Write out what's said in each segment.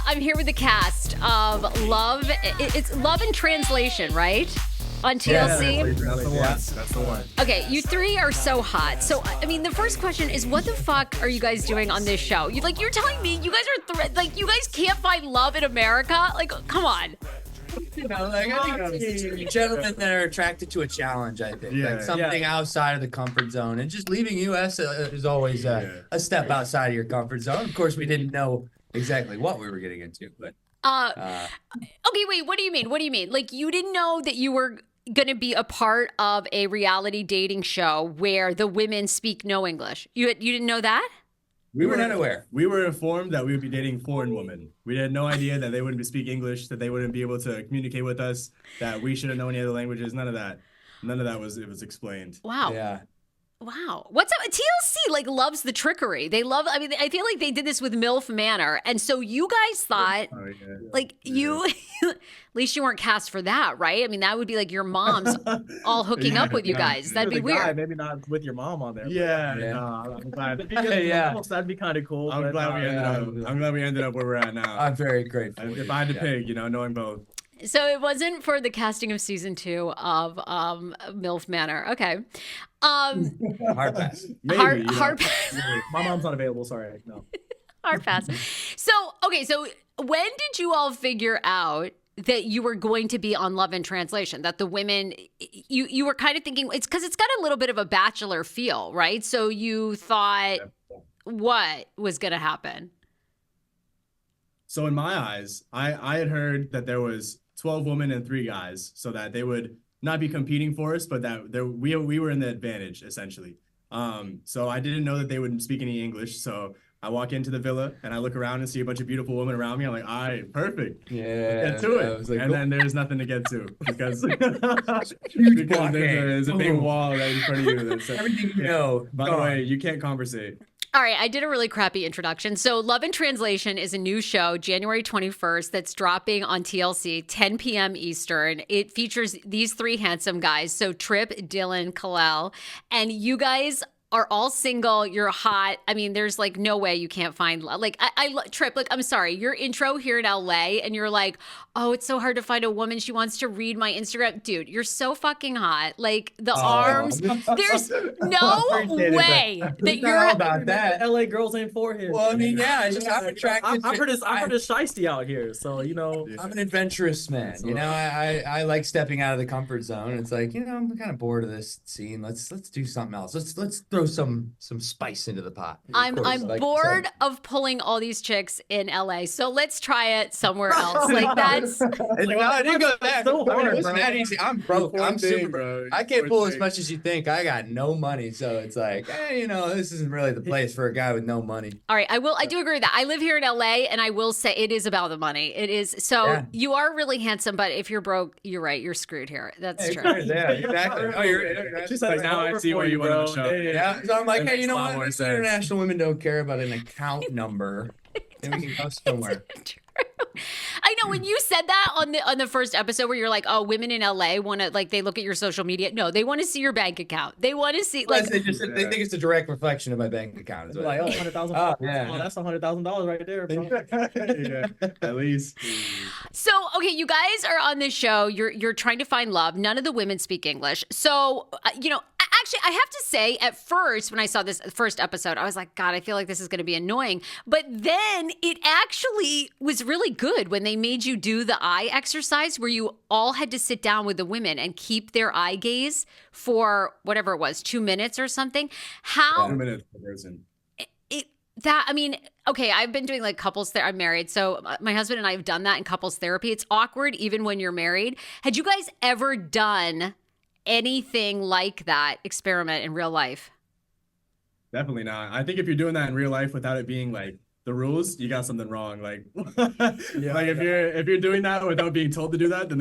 I'm here with the cast of Love. It's Love in Translation, right? On TLC? Yeah, that's the one. Okay, you three are so hot. So, I mean, the first question is, what the fuck are you guys doing on this show? You're telling me you guys are, you guys can't find love in America? Like, come on. I think gentlemen that are attracted to a challenge, I think. Yeah. Like something outside of the comfort zone. And just leaving U.S. is always a step outside of your comfort zone. Of course, we didn't know exactly what we were getting into, but... Okay, wait, what do you mean? What do you mean? Like, you didn't know that you were going to be a part of a reality dating show where the women speak no English. You didn't know that? We were not aware. We were informed that we would be dating foreign women. We had no idea that they wouldn't speak English, that they wouldn't be able to communicate with us, that we shouldn't know any other languages. None of that. None of that was explained. Wow. Yeah. Wow. What's up? TLC loves the trickery. They love, I mean, I feel like they did this with MILF Manor. And so you guys thought at least you weren't cast for that, right? I mean, that would be like your moms all hooking up with you guys. That'd be weird. Maybe not with your mom on there. Yeah. I'm glad. That'd be kind of cool. I'm glad we ended up where we're at now. I'm very grateful. If I had to pick, knowing both. So it wasn't for the casting of season 2 of MILF Manor. Okay. Hard pass. Maybe, hard pass. My mom's not available. Sorry. No. Hard pass. So when did you all figure out that you were going to be on Love in Translation? That the women, you were kind of thinking, it's because it's got a little bit of a Bachelor feel, right? So you thought what was going to happen? So in my eyes, I had heard that there was 12 women and 3 guys, so that they would not be competing for us, but that we were in the advantage, essentially. So I didn't know that they wouldn't speak any English, so I walk into the villa and I look around and see a bunch of beautiful women around me. I'm like, all right, perfect. Yeah. Get to it. Like, and then there's nothing to get to because there's a big wall right in front of you. That's everything you know. By the way, you can't conversate. All right, I did a really crappy introduction. So Love in Translation is a new show, January 21st, that's dropping on TLC, 10 p.m. Eastern. It features these 3 handsome guys. So Tripp, Dylan, Kahlil, and you guys are all single. You're hot. I mean, there's like no way you can't find love. Like Tripp, like, I'm sorry, your intro here in LA and you're like, oh, it's so hard to find a woman. She wants to read my Instagram. Dude, you're so fucking hot. Like the arms, there's no way that you're about that. LA girls ain't for him. Well, I mean, I'm attracted. I'm pretty shiesty out here, so I'm an adventurous man. I like stepping out of the comfort zone. It's like, I'm kind of bored of this scene. Let's do something else. Let's throw some spice into the pot. I'm bored of pulling all these chicks in LA, so let's try it somewhere else. Like that's. I didn't go that. So hard, It's that easy. I'm broke. I'm super bro. I can't pull as much as you think. I got no money, so it's like, this isn't really the place for a guy with no money. All right, I do agree with that. I live here in LA, and I will say it is about the money. It is. So you are really handsome, but if you're broke, you're right. You're screwed here. That's true. Yeah, exactly. Oh, you're. She's like, now I see why you went on the show. Yeah. So I'm like, hey, you know what? International women don't care about an account number. And we can go somewhere. I know when you said that on the first episode where you're like, oh, women in LA want to, like, they look at your social media. No, they want to see your bank account. They want to see, like, they think it's a direct reflection of my bank account. Like, oh, $100,000. Oh, yeah. Oh, that's $100,000 right there, bro. At least. So, okay, you guys are on this show. You're trying to find love. None of the women speak English. So, actually, I have to say, at first, when I saw this first episode, I was like, God, I feel like this is going to be annoying. But then it actually was really good when they made you do the eye exercise where you all had to sit down with the women and keep their eye gaze for whatever it was, 2 minutes or something. How? 2 minutes per person. Okay, I've been doing like couples therapy. I'm married, so my husband and I have done that in couples therapy. It's awkward even when you're married. Had you guys ever done anything like that experiment in real life? Definitely not. I think if you're doing that in real life without it being like the rules, you got something wrong. Like, if you're doing that without being told to do that, then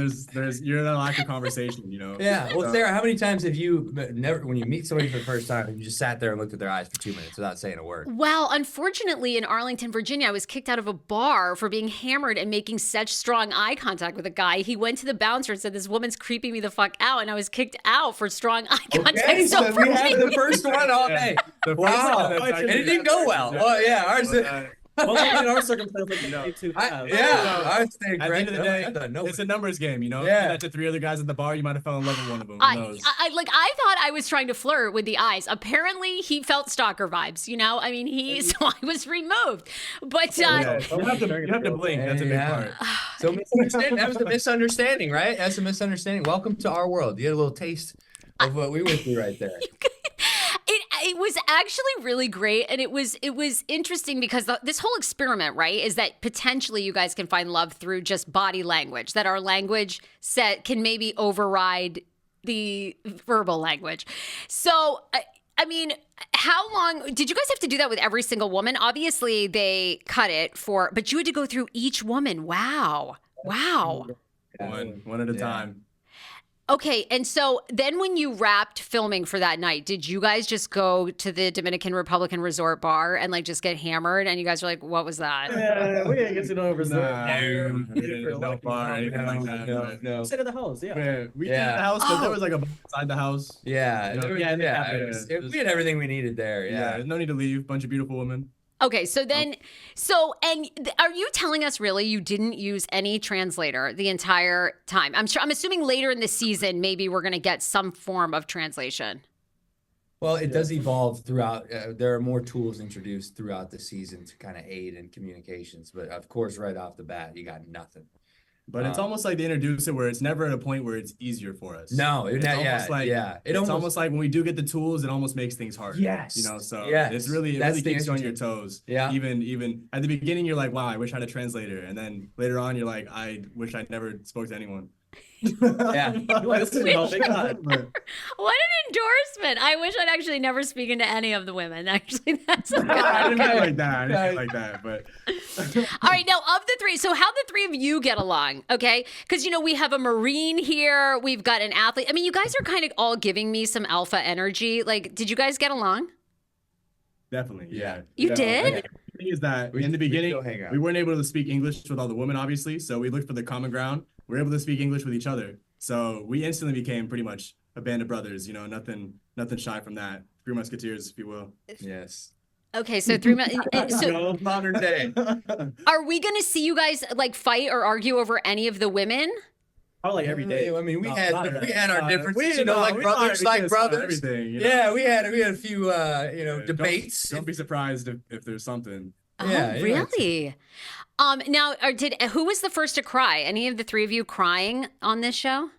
you're in a lack of conversation, Yeah. Well, Sarah, how many times have you when you meet somebody for the first time, you just sat there and looked at their eyes for 2 minutes without saying a word? Well, unfortunately, in Arlington, Virginia, I was kicked out of a bar for being hammered and making such strong eye contact with a guy. He went to the bouncer and said, "This woman's creeping me the fuck out," and I was kicked out for strong eye contact. Okay, so we have the first one all day. Wow. And it didn't go well. Well, yeah, ours. Well, I mean, in our circumstance, like, No. too I, fast. yeah, I was saying At the end of the day, I thought nobody- it's a numbers game, you know? Yeah. Yeah. That's the 3 other guys at the bar, you might have fell in love with one of them. Who knows? I thought I was trying to flirt with the eyes. Apparently, he felt stalker vibes. You know, I mean, so I was removed. But Yeah, you have to blink. That's a big part. So that was a misunderstanding, right? That's a misunderstanding. Welcome to our world. You had a little taste of what we went through right there. It was actually really great, and it was interesting because this whole experiment, right, is that potentially you guys can find love through just body language. That our language set can maybe override the verbal language. So, I mean, how long did you guys have to do that with every single woman? Obviously, they cut it but you had to go through each woman. Wow. One at a time. Okay, and so then when you wrapped filming for that night, did you guys just go to the Dominican Republican resort bar and like just get hammered? And you guys are like, what was that? Yeah, we didn't get to know over No bar or anything like that. No. Sit at the house, yeah. We did at the house, but there Oh. was like a bar inside the house. Yeah, You know, yeah, in the cafe. we had everything we needed there. Yeah, Yeah. there's no need to leave. Bunch of beautiful women. Okay, so then, are you telling us really you didn't use any translator the entire time? I'm assuming later in the season, maybe we're going to get some form of translation. Well, it does evolve throughout. There are more tools introduced throughout the season to kind of aid in communications. But of course, right off the bat, you got nothing. But it's almost like they introduce it where it's never at a point where it's easier for us. No, it's almost like It's almost like when we do get the tools, it almost makes things harder. Yes. You know, so Yes. it really That's the keeps you on your interesting- toes. Yeah. Even at the beginning, you're like, wow, I wish I had a translator, and then later on, you're like, I wish I never spoke to anyone. Yeah. Like, this is helping. God. But- What an endorsement! I wish I'd actually never speaken to any of the women. Actually, that's a good I didn't one. mean it like that. I didn't mean it like that. But All right, now of the three, so how the three of you get along, okay? Because, you know, we have a Marine here, we've got an athlete. I mean, you guys are kind of all giving me some alpha energy. Like, did you guys get along? definitely, yeah. You Definitely. did? The thing is that We- in the we beginning, still hang out. we weren't able to speak English with all the women, obviously. So we looked for the common ground. We were able to speak English with each other. So we instantly became pretty much a band of brothers. You know, nothing shy from that. Three Musketeers, if you will. Yes. Okay, so so Modern day. are we going to see you guys like fight or argue over any of the women? Probably like every day. I mean, we No, had not every day. our differences, no, like we brothers, fought like because of brothers. everything, you know? Yeah, we had a few, Yeah, debates. Don't be surprised if there's something. Oh, Yeah, you know, really? Now, who was the first to cry? Any of the three of you crying on this show?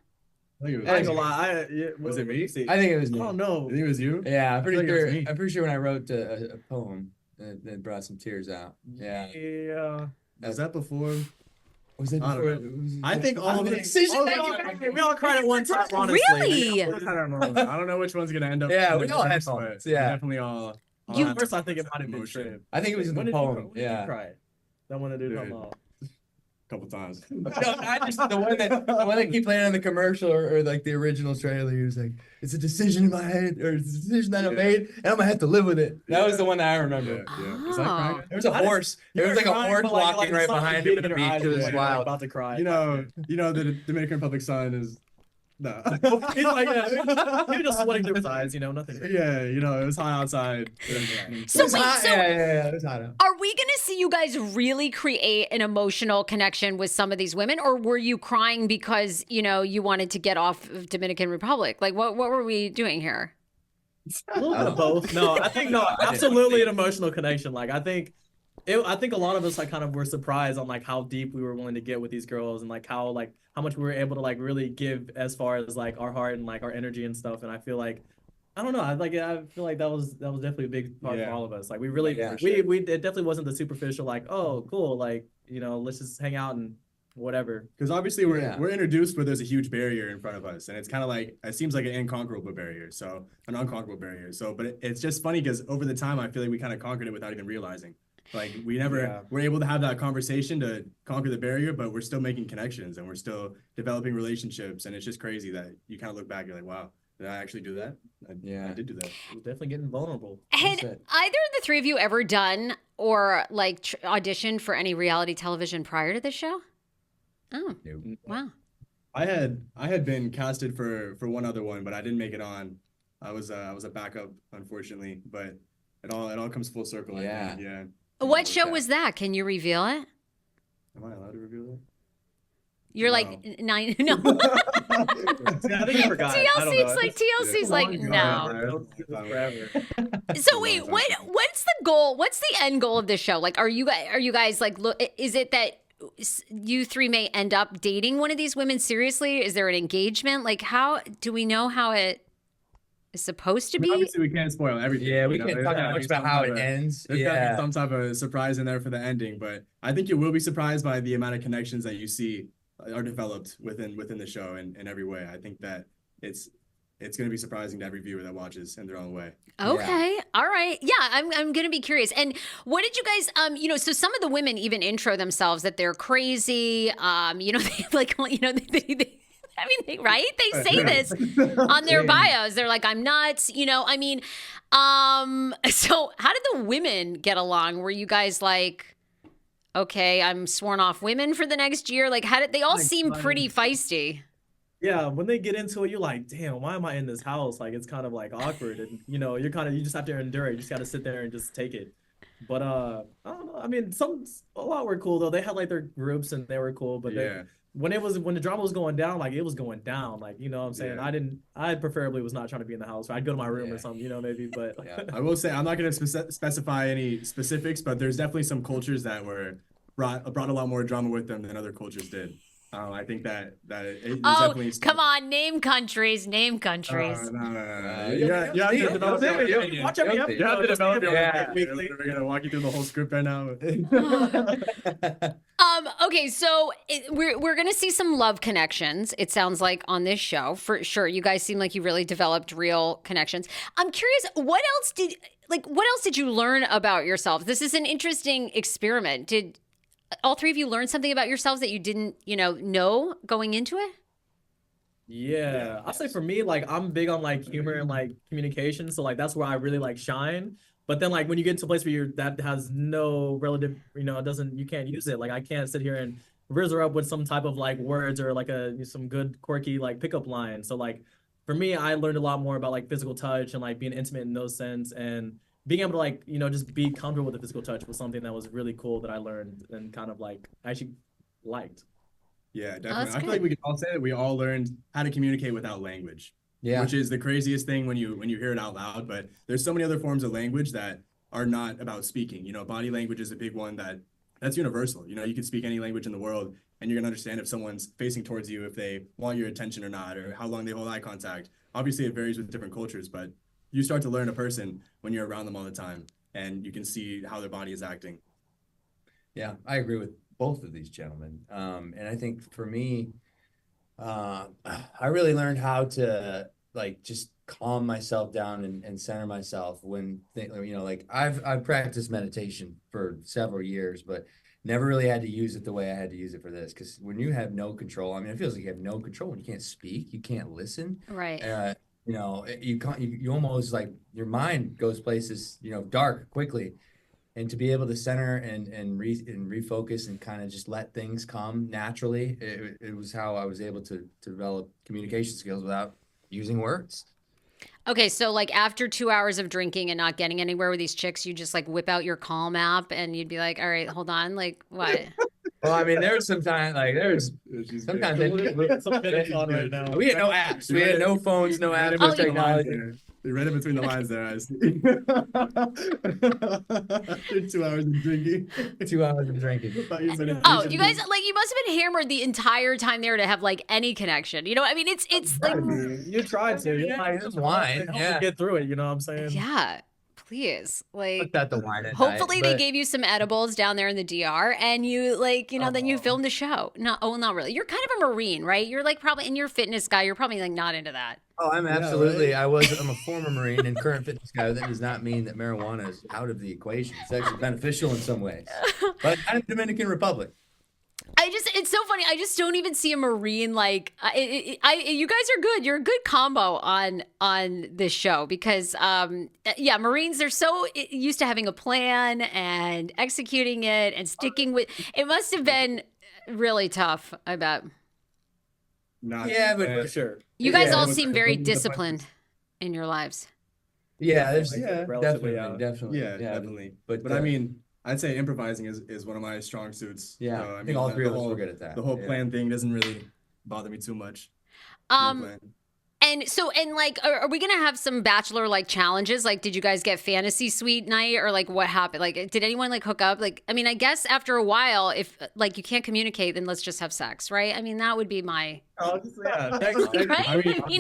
I think I it ain't was, gonna lie. Was it me? I think it was I me. don't know. I think it was you. Yeah, I'm pretty I think it was sure. me. I'm pretty sure when I wrote a poem, that brought some tears out. Yeah. Yeah. Was that before? Was it I don't before? know. I think all of it. We all cried at one time, honestly. Really? I don't know. I don't know which one's gonna end up. Yeah, in we the all had verse, moments, but yeah. we definitely all. You- had First, I think it might have been emotion. Tripp. I think it was in When the did you poem. cry? When did Yeah. you cry? That one that did come Dude. out. a couple times. No, I just the one that keep playing on the commercial or like the original trailer. He was like, "It's a decision in my head, or it's a decision that I made, and I'm gonna have to live with it." That was the one that I remember. Yeah. Is that Oh. crying? There was a horse. There was like a horse walking right behind him at the beach. It was wild. About to cry. You know, the Dominican Republic sign is no. He's like, you're just sweating through his eyes, you know, nothing. Yeah, you know, it was hot outside. So It's wait, hot. so Yeah, it was hot out. are we going to see you guys really create an emotional connection with some of these women, or were you crying because you wanted to get off of Dominican Republic? Like, what were we doing here? A little bit of both. No, I think absolutely an emotional connection. Like I think a lot of us like kind of were surprised on like how deep we were willing to get with these girls and like how much we were able to like really give as far as like our heart and like our energy and stuff. And I feel like I don't know. I feel like that was definitely a big part for all of us. Like we really Yeah, we it definitely wasn't the superficial like, oh cool, like let's just hang out and whatever. Because obviously Yeah. we're introduced where there's a huge barrier in front of us, and it's kind of like it seems like an unconquerable barrier, so an unconquerable barrier. So, but it's just funny because over the time I feel like we kind of conquered it without even realizing. Like we never were able to have that conversation to conquer the barrier, but we're still making connections and we're still developing relationships, and it's just crazy that you kind of look back, you're like, wow, did I actually do that? I did do that. It was definitely getting vulnerable. Had it. either of the three of you ever done or like auditioned for any reality television prior to this show? Oh, Nope. wow. I had been casted for one other one, but I didn't make it on. I was a backup, unfortunately, but it all comes full circle. I Yeah. think. Yeah. What show was that? Can you reveal it? Am I allowed to reveal that? You're No. like 9. No. Yeah, I think you forgot. I don't TLC, know. it's like TLC's like no. Forever. So wait, what's the goal? What's the end goal of this show? Like, are you guys like, look, is it that you three may end up dating one of these women seriously? Is there an engagement? Like, how do we know how it is supposed to be? Obviously, we can't spoil everything. Yeah, we you know, can't there's talk gotta much be about some how type it of- ends. There's gotta Yeah. be some type of surprise in there for the ending, but I think you will be surprised by the amount of connections that you see are developed within the show in every way. I think that it's going to be surprising to every viewer that watches in their own way. Okay. All right. Yeah, I'm going to be curious. And what did you guys so some of the women even intro themselves that they're crazy, they like they I mean, they say this on their bios. They're like, I'm nuts, I mean, so how did the women get along? Were you guys like, okay, I'm sworn off women for the next year? Like, how did they all seem pretty feisty? Yeah, when they get into it, you're like, damn, why am I in this house? Like, it's kind of like awkward, and you just have to endure it. You just got to sit there and just take it. But I don't know. I mean, a lot were cool though. They had like their groups and they were cool. But when the drama was going down, like it was going down. Like, you know what I'm saying? Yeah. I preferably was not trying to be in the house. I'd go to my room or something, maybe. But I will say I'm not going to specify any specifics, but there's definitely some cultures that brought a lot more drama with them than other cultures did. I think that it definitely. Come on, name countries. No. You have to develop your opinion. Watch every episode. You have to develop your Yeah. opinion. We're gonna walk you through the whole script right now. Okay, so we're gonna see some love connections. It sounds like on this show for sure. You guys seem like you really developed real connections. I'm curious, what else did you learn about yourselves? This is an interesting experiment. Did all three of you learn something about yourselves that you didn't, know going into it? Yeah, I'll say for me, like I'm big on like humor and like communication, so like that's where I really like shine. But then like when you get to a place where that has no relative, you can't use it. Like I can't sit here and rizzer up with some type of like words or like some good quirky like pickup line. So like for me, I learned a lot more about like physical touch and like being intimate in those sense, and being able to like just be comfortable with the physical touch was something that was really cool that I learned and kind of like actually liked. Yeah, that's definitely. I feel good. like we can all say that we all learned how to communicate without language. Yeah. Which is the craziest thing when you hear it out loud. But there's so many other forms of language that are not about speaking. Body language is a big one that's universal. You can speak any language in the world and you're gonna understand if someone's facing towards you, if they want your attention or not, or how long they hold eye contact. Obviously, it varies with different cultures, but you start to learn a person when you're around them all the time, and you can see how their body is acting. Yeah, I agree with both of these gentlemen. And I think for me, I really learned how to like just calm myself down and center myself when like I've practiced meditation for several years, but never really had to use it the way I had to use it for this. Because when you have no control, I mean, it feels like you have no control when you can't speak, you can't listen. Right. You can't, you almost like your mind goes places, dark quickly. And to be able to center and refocus and kind of just let things come naturally, it was how I was able to develop communication skills without using words. Okay, so like after 2 hours of drinking and not getting anywhere with these chicks, you just like whip out your Calm app and you'd be like, all right, hold on, like what? Well, I mean, there's sometimes sometimes Some minutes on right now. we had no apps, we had no phones, no apps, no technology. You read it between the lines there, I see. After 2 hours of drinking. 2 hours of drinking. Oh, you guys like you must have been hammered the entire time there to have like any connection. I mean, it's like You tried to. It's wine. Yeah. Get through it. You know what I'm saying? yeah. Please, like, Put that the wine at hopefully night, they but- gave you some edibles down there in the DR, and you like, then you filmed the show. No, not really. You're kind of a Marine, right? You're like probably, and you're a fitness guy. You're probably like not into that. Oh, I'm absolutely. I'm a former Marine and current fitness guy. That does not mean that marijuana is out of the equation. It's actually beneficial in some ways. But I'm Dominican Republic. It's so funny. I just don't even see a Marine like. You guys are good. You're a good combo on this show because, Marines are so used to having a plan and executing it and sticking with. It must have been really tough. I bet. Yeah, but For sure. You guys Yeah, all it was- seem it very wasn't the disciplined in your lives. yeah, there's Yeah, relatively, definitely. Yeah, definitely. But But I mean, I'd say improvising is one of my strong suits. Yeah, So, I think all the three of us whole- were good at that. The whole Yeah. plan thing doesn't really bother me too much. No Um, plan. and so, and like, are we gonna have some bachelor like challenges? Like, did you guys get fantasy suite night, or like what happened? Like, did anyone like hook up? Like, I mean, I guess after a while, if like you can't communicate, then let's just have sex, right? I mean, that would be my Yeah, sex,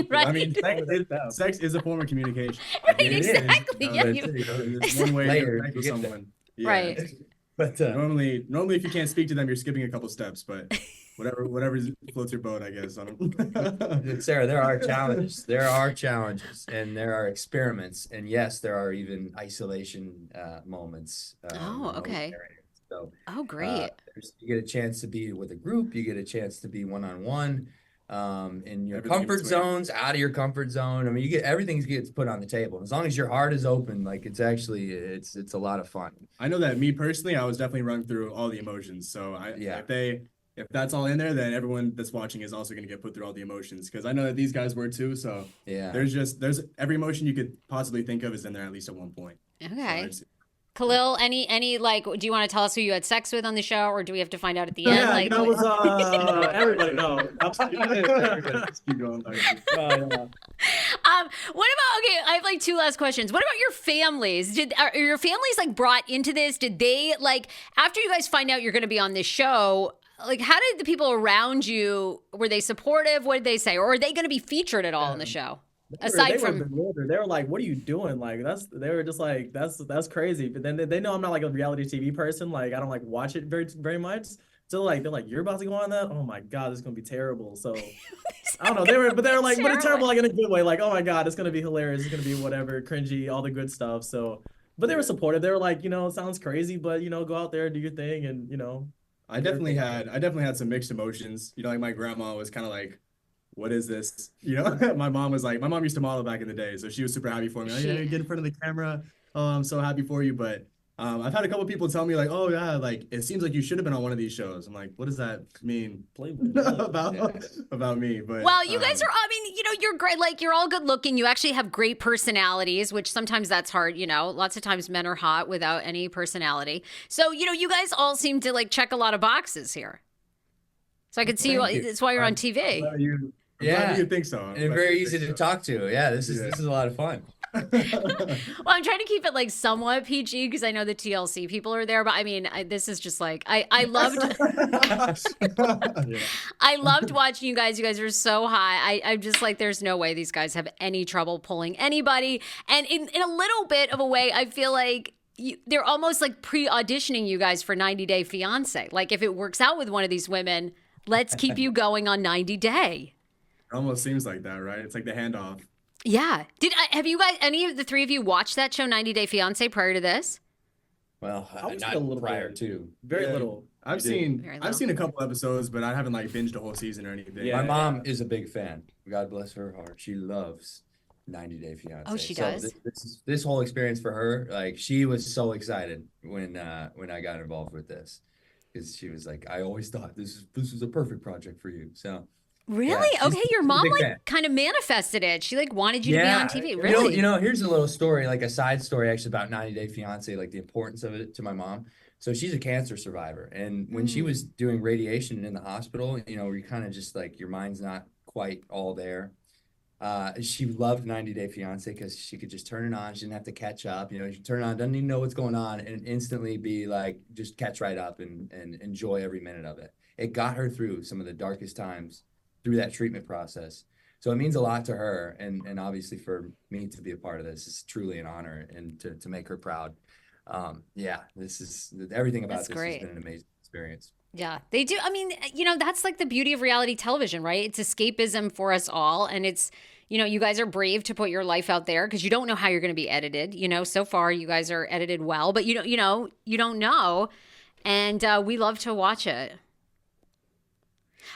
Right? I mean, sex is a form of communication. Right, It is. exactly. No, Yeah, it's- you- It's one way to Layered, connect with you get that. someone. Yeah. Right. But Normally, if you can't speak to them, you're skipping a couple steps. But whatever floats your boat, I guess. Sarah, there are challenges. There are challenges, and there are experiments, and yes, there are even isolation moments. Oh, in those okay. areas. So, Oh, great. you get a chance to be with a group. You get a chance to be one-on-one, in your Everything in comfort between. zones, out of your comfort zone. I mean, you get everything gets put on the table. As long as your heart is open, like it's a lot of fun. I know that me personally, I was definitely run through all the emotions. So Yeah. if that's all in there, then everyone that's watching is also going to get put through all the emotions. Because I know that these guys were too. So Yeah. there's every emotion you could possibly think of is in there at least at one point. So Okay. it's- Kahlil, any like, do you want to tell us who you had sex with on the show, or do we have to find out at the end? Yeah, Like, that was everybody. No, Just keep going. what about, okay, I have like two last questions. What about your families? Are your families like brought into this? Did they like, after you guys find out you're going to be on this show, like how did the people around you, were they supportive? What did they say? Or are they going to be featured at all on the show? Aside they from, were bewildered. They were like, "What are you doing?" Like they were just like, "That's crazy." But then they know I'm not like a reality TV person. Like I don't like watch it very much. So like they're like, "You're about to go on that? Oh my god, it's gonna be terrible." So I don't know. They were like, but it's terrible like in a good way. Like, oh my god, it's gonna be hilarious. It's gonna be whatever, cringy, all the good stuff. So, but they were supportive. They were like, it sounds crazy, but go out there, do your thing, and I definitely had some mixed emotions. Like my grandma was kind of like, what is this? My mom used to model back in the day, so she was super happy for me. Like, yeah, get in front of the camera. Oh, I'm so happy for you. But I've had a couple people tell me like, oh yeah, like it seems like you should have been on one of these shows. I'm like, what does that mean about me? But well, you guys are, I mean, you're great. Like you're all good looking. You actually have great personalities, which sometimes that's hard. Lots of times men are hot without any personality. So, you guys all seem to like check a lot of boxes here. So I could see Thank you. that's why you're on TV. I'm glad you think so. And very easy to talk to. Yeah, this is a lot of fun. Well, I'm trying to keep it like somewhat PG because I know the TLC people are there, but I mean, this is just like I loved. I loved watching you guys. You guys are so high. I'm just like, there's no way these guys have any trouble pulling anybody. And in a little bit of a way, I feel like they're almost like pre-auditioning you guys for 90 Day Fiance. Like if it works out with one of these women, let's keep you going on 90 Day. It almost seems like that, right? It's like the handoff. Yeah. Have you guys, any of the three of you watched that show 90 Day Fiance prior to this? Well, I was not a little prior bit. to. very Yeah. little. I've Very seen little. a couple episodes, but I haven't like binged a whole season or anything. Yeah. My mom is a big fan. God bless her heart. She loves 90 Day Fiance. Oh, she So does? This whole experience for her, like she was so excited when I got involved with this, because she was like, I always thought this was a perfect project for you. So Really? she's- Okay, your she's a mom big like fan. kind of manifested it. She like wanted you to be on TV. You know- Really? here's a little story, like a side story actually about 90 Day Fiance, like the importance of it to my mom. So she's a cancer survivor. And when she was doing radiation in the hospital, you kind of just like your mind's not quite all there. She loved 90 Day Fiance because she could just turn it on. She didn't have to catch up. She turn it on, doesn't even know what's going on, and instantly be like, just catch right up and enjoy every minute of it. It got her through some of the darkest times through that treatment process. So it means a lot to her. And obviously for me to be a part of this is truly an honor, and to make her proud. This is everything about That's this great. has been an amazing experience. Yeah, they do. I mean, that's like the beauty of reality television, right? It's escapism for us all. And it's, you guys are brave to put your life out there because you don't know how you're going to be edited. So far you guys are edited well, but you don't know. And we love to watch it.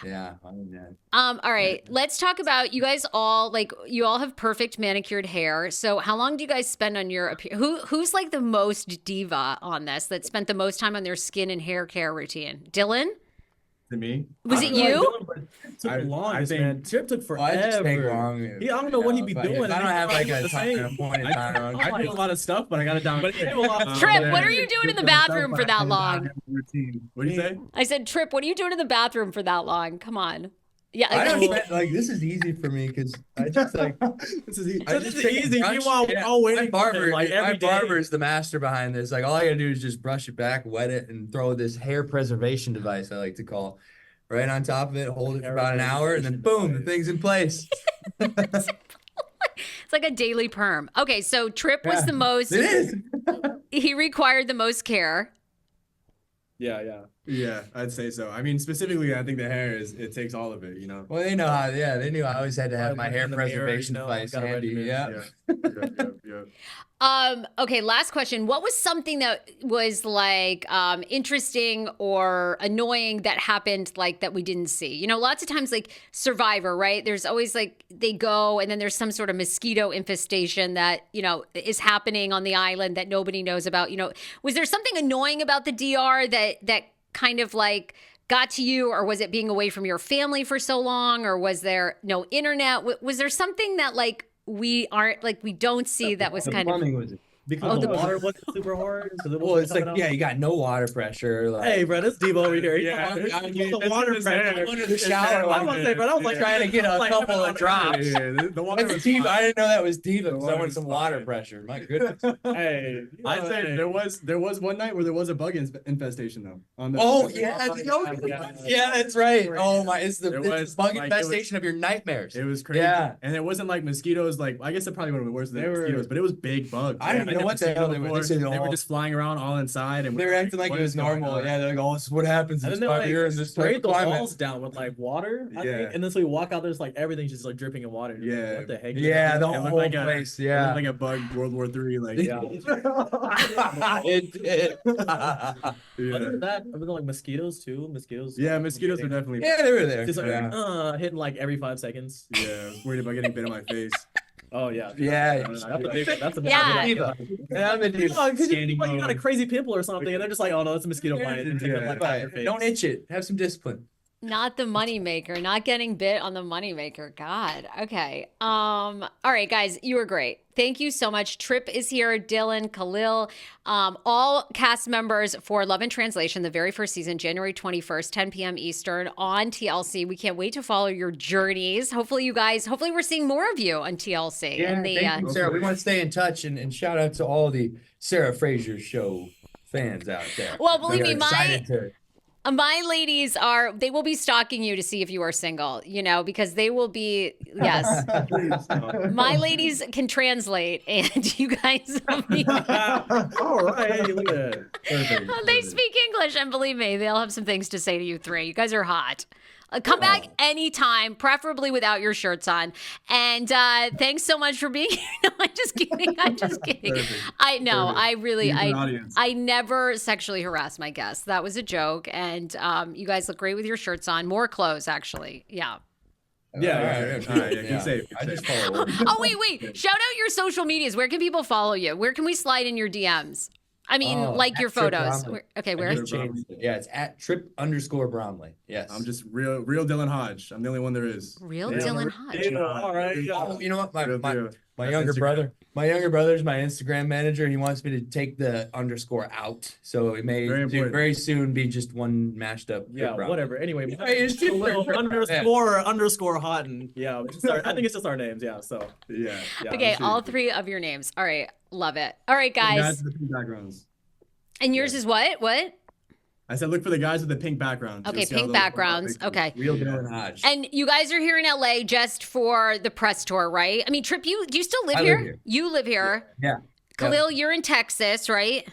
Yeah. I mean, All right, let's talk about you guys all, like you all have perfect manicured hair. So how long do you guys spend on your who's like the most diva on this that spent the most time on their skin and hair care routine? Dylan? To me, Was it you? took the longest, think- man. Trip took Oh, I just take forever. long. I don't know what he'd be if doing. I don't have like a The time, same. an appointed time. I do a lot of stuff, but I got it down. But you do a lot of Trip, yeah. what are you doing in the bathroom for that long? Routine. What do you say? I said, Trip, what are you doing in the bathroom for that long? Come on. Yeah. I don't spend, like this is easy for me because I just like This is easy. I This just is take a easy. brush. Meanwhile, we're all waiting my for him, barber, like, my every day. barber is the master behind this. Like all I gotta do is just brush it back, wet it, and throw this hair preservation device I like to call right on top of it. Hold it for about an hour, and then boom, the thing's in place. It's like a daily perm. Okay, so Trip was the most. It is. He required the most care. Yeah. Yeah, I'd say so. I mean, specifically, I think the hair it takes all of it, you know. Well, they know how. Yeah, they knew I always had to have my Like, hair in the mirror, preservation you know, device got a handy. regimen. Yeah. Yeah. Okay, last question. What was something that was like interesting or annoying that happened like that we didn't see? You know, lots of times like Survivor, right? There's always like they go and then there's some sort of mosquito infestation that, you know, is happening on the island that nobody knows about. You know, was there something annoying about the DR that kind of like got to you, or was it being away from your family for so long, or was there no internet? Was there something that like we don't see that was The kind of plumbing was. Because the the- water wasn't super hard. So Well, it's like you got no water pressure. Like, Hey, bro, this Devo over here. Yeah. I mean, the this water is pressure. hair. under the shower. I was gonna say, bro, that was like trying to get a like, couple of drops. Yeah, the water That's was deep. fine. I didn't know that was deep. because I water wanted was some fine. water pressure. My goodness. Hey, I'd say hey. there was one night where there was a bug infestation though. On the Oh yeah, that's right. Oh my, it's the There it's was, bug like, infestation of your nightmares. It was crazy. Yeah. And it wasn't like mosquitoes. Like I guess it probably would have been worse than They were- mosquitoes, but it was big bugs. I didn't I'd know never what the seen hell them they were. before. They said They all- were just flying around all inside, and They were acting like what it is was going normal. on? Yeah, they're like, oh, this is what happens. And It's then they 5 like years. This sprayed the climate. walls down with like water, I Yeah. think. And then so we walk out, there's like everything's just like dripping in water. You're like, Yeah. what the heck? Yeah, the It looked whole like place. It Yeah. looked like a bug World War III. Like Yeah. It did. Other yeah, than that, other than like mosquitoes too. Mosquitoes. yeah, mosquitoes were definitely. Yeah, they were there. Just like Yeah. hitting like every 5 seconds. Yeah, I was worried about getting bit on my face. Oh yeah. Yeah. That's a big, that's a big Yeah. Diva. Yeah, I'm a diva. Because you, Standing like, you got a mode. crazy pimple or something, and they're just like, "Oh no, it's a mosquito bite." And take it, like, off your face. Don't itch it. Have some discipline. not the moneymaker, not getting bit on the moneymaker. God. Okay. All right, guys, you were great. Thank you so much. Tripp is here, Dylan, Kahlil, all cast members for Love and Translation, the very first season, January 21st, 10 p.m. Eastern on TLC. We can't wait to follow your journeys. Hopefully we're seeing more of you on TLC. Yeah, in the, thank you, Sarah. We want to stay in touch and shout out to all the Sarah Fraser show fans out there. Well, believe They're me, excited to- my ladies they will be stalking you to see if you are single, you know, because they will be, yes. My ladies can translate, and you guys will be, All right, hey, look at that. Perfect. they speak English, and believe me, they'll have some things to say to you three. You guys are hot. Come back anytime, preferably without your shirts on. And thanks so much for being here. No, I'm just kidding. I'm just kidding. Perfect. I know. Perfect. I really, You're an audience. I never sexually harass my guests. That was a joke. And you guys look great with your shirts on. More clothes, actually. Yeah. Yeah, All yeah, right, all right, yeah, keep safe, keep I just safe. follow. Oh, wait. Shout out your social medias. Where can people follow you? Where can we slide in your DMs? I mean, like your at Tripp photos. Bromley. Okay, I where? just changed it. Yeah, it's at Tripp_Bromley. Yes. I'm just real Dylan Hodge. I'm the only one there is. Real Yeah. Dylan Hodge. Yeah, all right. Oh, you know what? Real deal. My That's younger Instagram. brother's my Instagram manager. He wants me to take the underscore out, so it may Very important. very soon be just one mashed up. Yeah, Tripp Bromley. whatever. Anyway, Hey, it's a little different. underscore hot, and yeah, I think it's just our names. Yeah, so Yeah. yeah. Okay, sure. all three of your names. All right, love it. All right, guys. with the pink backgrounds. And yours is what? What? I said look for the guys with the pink backgrounds. Okay, You'll see all pink those- backgrounds. Okay. Real Yeah. Dylan Hodge. And you guys are here in LA just for the press tour, right? I mean, Tripp, do you still live I live here? here. You live here. Yeah. Kahlil, you're in Texas, right?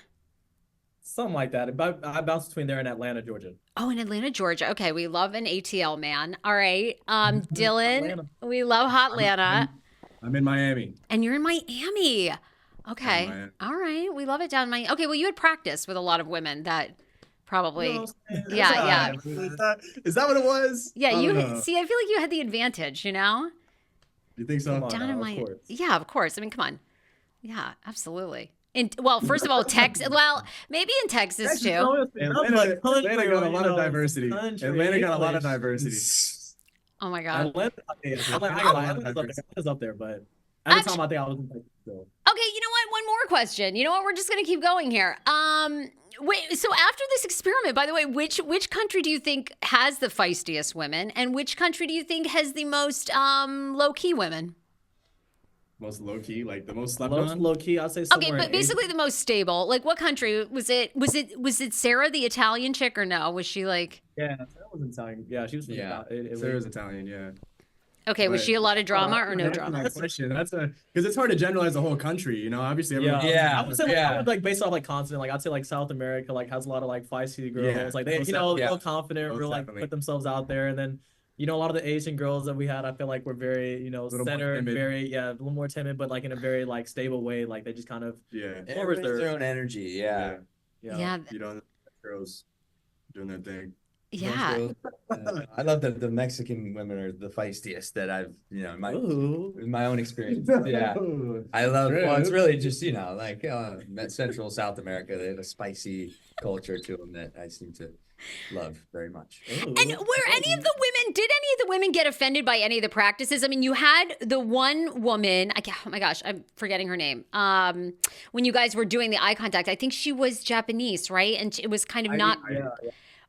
Something like that. I bounce between there and Atlanta, Georgia. Oh, in Atlanta, Georgia. Okay, we love an ATL man. All right. Dylan, Atlanta. we love Hot Atlanta. I'm in Miami. And you're in Miami. Okay. Miami. All right. We love it down in Miami. Okay, well, you had practice with a lot of women that probably. Yeah. Is that what it was? Yeah, I don't you know. see, I feel like you had the advantage, you know? You think so? Come on. Down now, in of my course. Yeah, of course. I mean, come on. Yeah, absolutely. And well, first of all, Texas. Well, maybe in Texas too. Atlanta got a lot of diversity. Atlanta got a lot of diversity. Oh my God. Atlanta's up there, but at the time I think I was in Texas still. Okay, you know what? One more question. You know what? We're just gonna keep going here. Wait. So after this experiment, by the way, which country do you think has the feistiest women, and which country do you think has the most low key women? Most low key, like the most slept Most on. low key, I'd say. Okay, but basically the most stable. Like, what country was it? Was it Sarah, the Italian chick, or no? Was she like? Yeah, Sarah was Italian. Yeah, she was. From Sarah's Italian, yeah. Okay, was But- she a lot of drama or no That's drama? a question. That's because it's hard to generalize the whole country. You know, obviously everyone. I would say I would like based off like continent. Like I'd say like South America like has a lot of like feisty girls. Yeah. Like they real confident, Most real like definitely. put themselves out there. And then a lot of the Asian girls that we had, I feel like were very more centered, timid. very a little more timid, but like in a very like stable way. Like they just kind of Yeah. Everybody has their own energy. Yeah. Yeah. You know, girls doing their thing. Yeah. I love that the Mexican women are the feistiest that I've, in my own experience. Yeah. I love, well, it's really just, like Central South America, they have a spicy culture to them that I seem to love very much. And did any of the women get offended by any of the practices? I mean, you had the one woman, oh my gosh, I'm forgetting her name. When you guys were doing the eye contact, I think she was Japanese, right? And it was kind of not.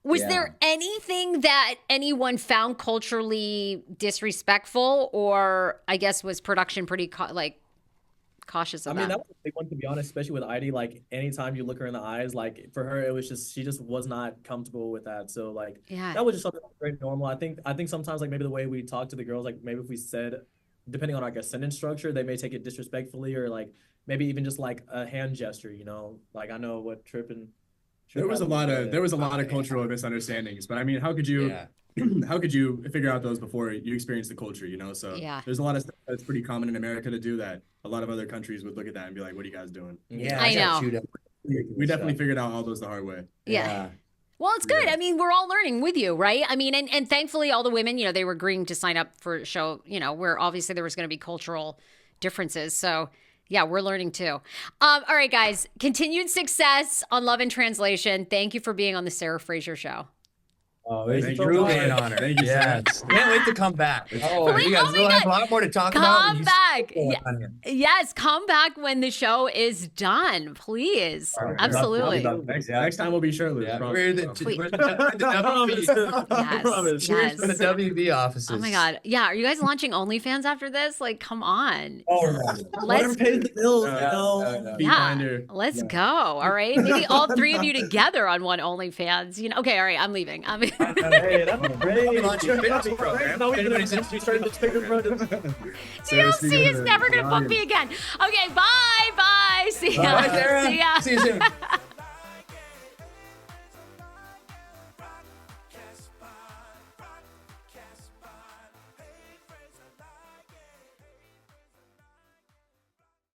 Was there anything that anyone found culturally disrespectful, or I guess was production pretty cautious of that? I mean, that was a big one, to be honest, especially with Heidi. Like anytime you look her in the eyes, like for her, it was just she just was not comfortable with that. So like that was just something very normal. I think sometimes like maybe the way we talk to the girls, like maybe if we said, depending on like a sentence structure, they may take it disrespectfully, or like maybe even just like a hand gesture. Like I know what Tripp and. There was a lot of cultural misunderstandings, but I mean, how could you figure out those before you experience the culture, So there's a lot of stuff that's pretty common in America to do that. A lot of other countries would look at that and be like, what are you guys doing? Yeah, I know. We definitely figured out all those the hard way. Yeah. Well, it's good. I mean, we're all learning with you, right? I mean, and thankfully all the women, they were agreeing to sign up for a show, where obviously there was going to be cultural differences. So yeah, we're learning too. All right, guys, continued success on Love and Translation. Thank you for being on the Sarah Fraser Show. Oh, it's truly an honor. Thank you. Yes. Can't wait to come back. We'll have a lot more to talk about. Come back. Yes, come back when the show is done, please. Right. Absolutely. Next time we'll be shirtless. Yeah. We're the WB offices. Oh my God. Yeah, are you guys launching OnlyFans after this? Like, come on. Let's pay the bills. Let's go. All right. Maybe all three of you together on one OnlyFans. Okay, all right, I'm leaving. Hey, that's great. TLC is never going to book me again. Okay, bye. See ya. Bye, Sarah. See ya. See you soon.